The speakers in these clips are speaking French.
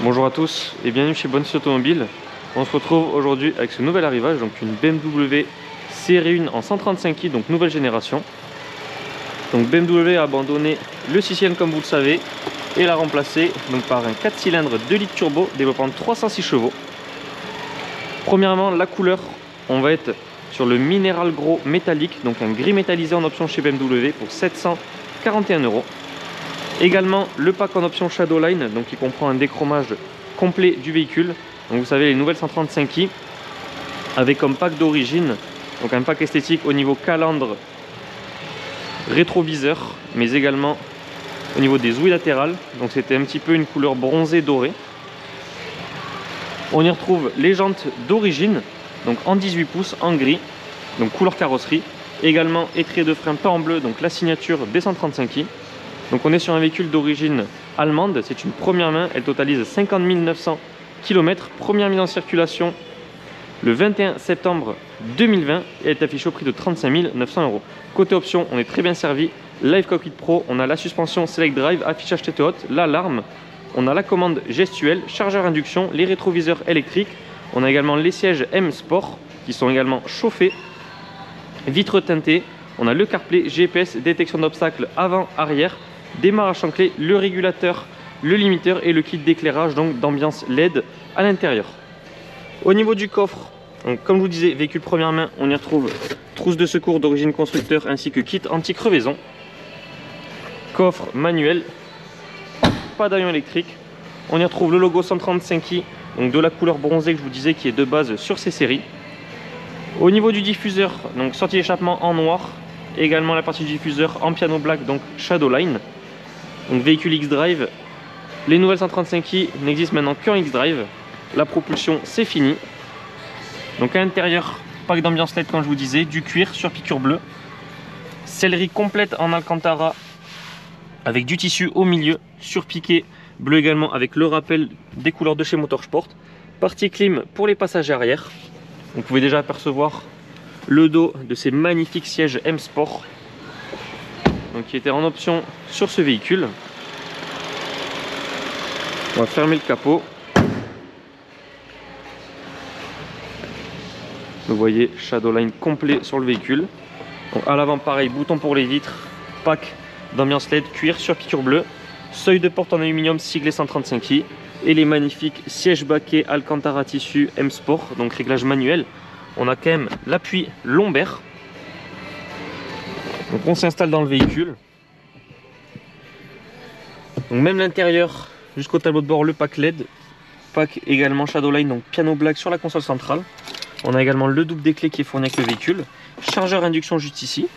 Bonjour à tous et bienvenue chez Bonne Fils Automobile. On se retrouve aujourd'hui avec ce nouvel arrivage, donc une BMW série 1 en 135i, donc nouvelle génération. Donc BMW a abandonné le 6 cylindres comme vous le savez et l'a remplacé donc par un 4 cylindres 2 litres turbo développant 306 chevaux. Premièrement, la couleur, on va être sur le minéral gros métallique, donc un gris métallisé en option chez BMW pour 741 €. Également le pack en option Shadowline, donc qui comprend un déchromage complet du véhicule. Donc vous savez, les nouvelles 135i avec comme pack d'origine, donc un pack esthétique au niveau calandre, rétroviseur, mais également au niveau des ouïes latérales. Donc c'était un petit peu une couleur bronzée dorée. On y retrouve les jantes d'origine, donc en 18 pouces en gris, donc couleur carrosserie. Également étrier de frein peint en bleu, donc la signature des 135i. Donc on est sur un véhicule d'origine allemande, c'est une première main, elle totalise 50 900 km, première mise en circulation le 21 septembre 2020 et elle est affichée au prix de 35 900 €. Côté option, on est très bien servi, Live Cockpit Pro, on a la suspension Select Drive, affichage tête haute, l'alarme, on a la commande gestuelle, chargeur induction, les rétroviseurs électriques, on a également les sièges M Sport qui sont également chauffés, vitres teintées, on a le CarPlay, GPS, détection d'obstacles avant, arrière, démarrage sans clé, le régulateur, le limiteur et le kit d'éclairage donc d'ambiance LED à l'intérieur. Au niveau du coffre, donc comme je vous disais, véhicule première main, on y retrouve trousse de secours d'origine constructeur ainsi que kit anti-crevaison, coffre manuel, pas d'avion électrique. On y retrouve le logo 135i, donc de la couleur bronzée que je vous disais qui est de base sur ces séries. Au niveau du diffuseur, donc sortie d'échappement en noir, également la partie du diffuseur en piano black, donc Shadowline. Donc véhicule X-Drive, les nouvelles 135i n'existent maintenant qu'en X-Drive. La propulsion c'est fini. Donc à l'intérieur, pack d'ambiance LED comme je vous disais, du cuir sur piqûre bleue, sellerie complète en Alcantara avec du tissu au milieu, surpiqué bleu également avec le rappel des couleurs de chez Motorsport. Partie clim pour les passagers arrière. Vous pouvez déjà apercevoir le dos de ces magnifiques sièges M Sport, donc qui étaient en option sur ce véhicule. On va fermer le capot. Vous voyez, Shadowline complet sur le véhicule. Donc à l'avant pareil, bouton pour les vitres, pack d'ambiance LED, cuir sur piqûre bleue, seuil de porte en aluminium siglé 135i et les magnifiques sièges baquets Alcantara tissu M Sport, donc réglage manuel. On a quand même l'appui lombaire. Donc on s'installe dans le véhicule. Donc même l'intérieur jusqu'au tableau de bord, le pack LED, pack également Shadowline, donc piano black sur la console centrale. On a également le double des clés qui est fourni avec le véhicule, chargeur induction juste ici,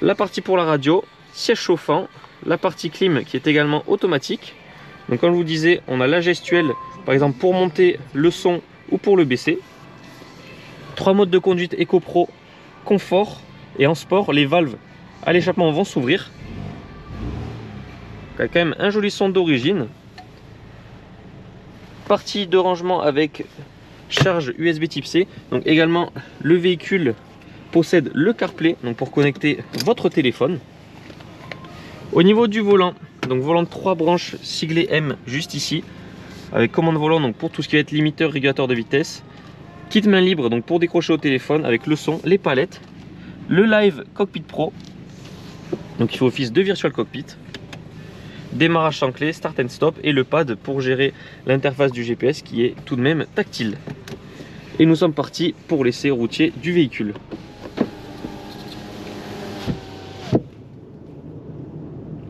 la partie pour la radio, siège chauffant, la partie clim qui est également automatique. Donc comme je vous disais, on a la gestuelle par exemple pour monter le son ou pour le baisser. 3 modes de conduite Eco Pro, confort et en sport, les valves à l'échappement vont s'ouvrir. Il y a quand même un joli son d'origine. Partie de rangement avec charge USB type C. Donc également le véhicule possède le CarPlay donc pour connecter votre téléphone. Au niveau du volant, donc volant de 3 branches siglé M juste ici, avec commande volant donc pour tout ce qui va être limiteur, régulateur de vitesse. Kit main libre donc pour décrocher au téléphone avec le son, les palettes, le Live Cockpit Pro, donc il fait office de Virtual Cockpit, démarrage sans clé, start and stop et le pad pour gérer l'interface du GPS qui est tout de même tactile. Et nous sommes partis pour l'essai routier du véhicule.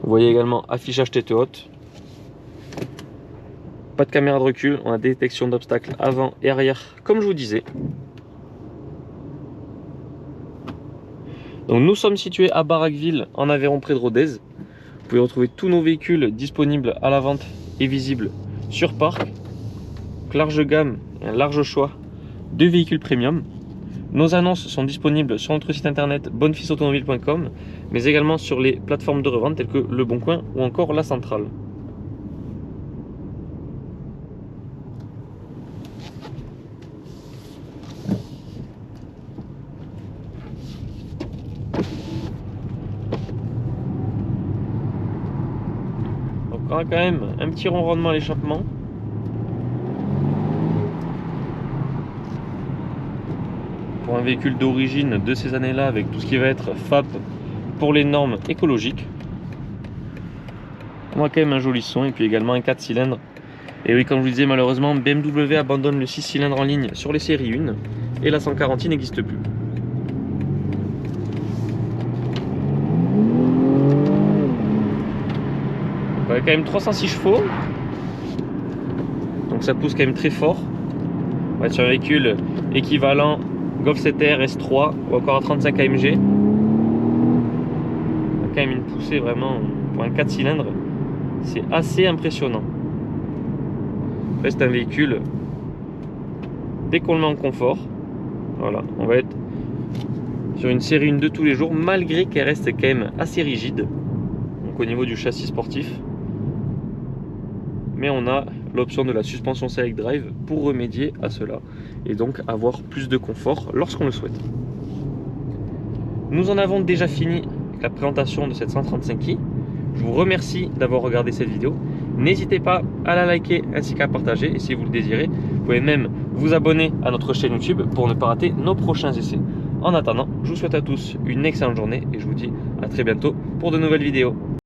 Vous voyez également affichage tête haute. Pas de caméra de recul, on a détection d'obstacles avant et arrière comme je vous disais. Donc nous sommes situés à Baraqueville en Aveyron près de Rodez. Vous pouvez retrouver tous nos véhicules disponibles à la vente et visibles sur parc. Donc, large gamme et un large choix de véhicules premium. Nos annonces sont disponibles sur notre site internet bonnefilsautomobile.com mais également sur les plateformes de revente telles que Le Bon Coin ou encore La Centrale. Donc on a quand même un petit ronronnement à l'échappement. pour un véhicule d'origine de ces années-là, avec tout ce qui va être FAP pour les normes écologiques. On a quand même un joli son et puis également un 4 cylindres. Et oui, comme je vous disais, malheureusement BMW abandonne le 6 cylindres en ligne sur les séries 1 et la 140i n'existe plus. On a quand même 306 chevaux, donc ça pousse quand même très fort. On va être sur un véhicule équivalent Golf 7R S3 ou encore à 35 AMG. On a quand même une poussée vraiment pour un 4 cylindres, c'est assez impressionnant. En fait, c'est un véhicule, dès qu'on le met en confort, voilà, on va être sur une série 1 de tous les jours, malgré qu'elle reste quand même assez rigide, donc au niveau du châssis sportif. Mais on a l'option de la suspension Select Drive pour remédier à cela et donc avoir plus de confort lorsqu'on le souhaite. Nous en avons déjà fini avec la présentation de cette 135i. Je vous remercie d'avoir regardé cette vidéo. N'hésitez pas à la liker ainsi qu'à partager. Et si vous le désirez, vous pouvez même vous abonner à notre chaîne YouTube pour ne pas rater nos prochains essais. En attendant, je vous souhaite à tous une excellente journée et je vous dis à très bientôt pour de nouvelles vidéos.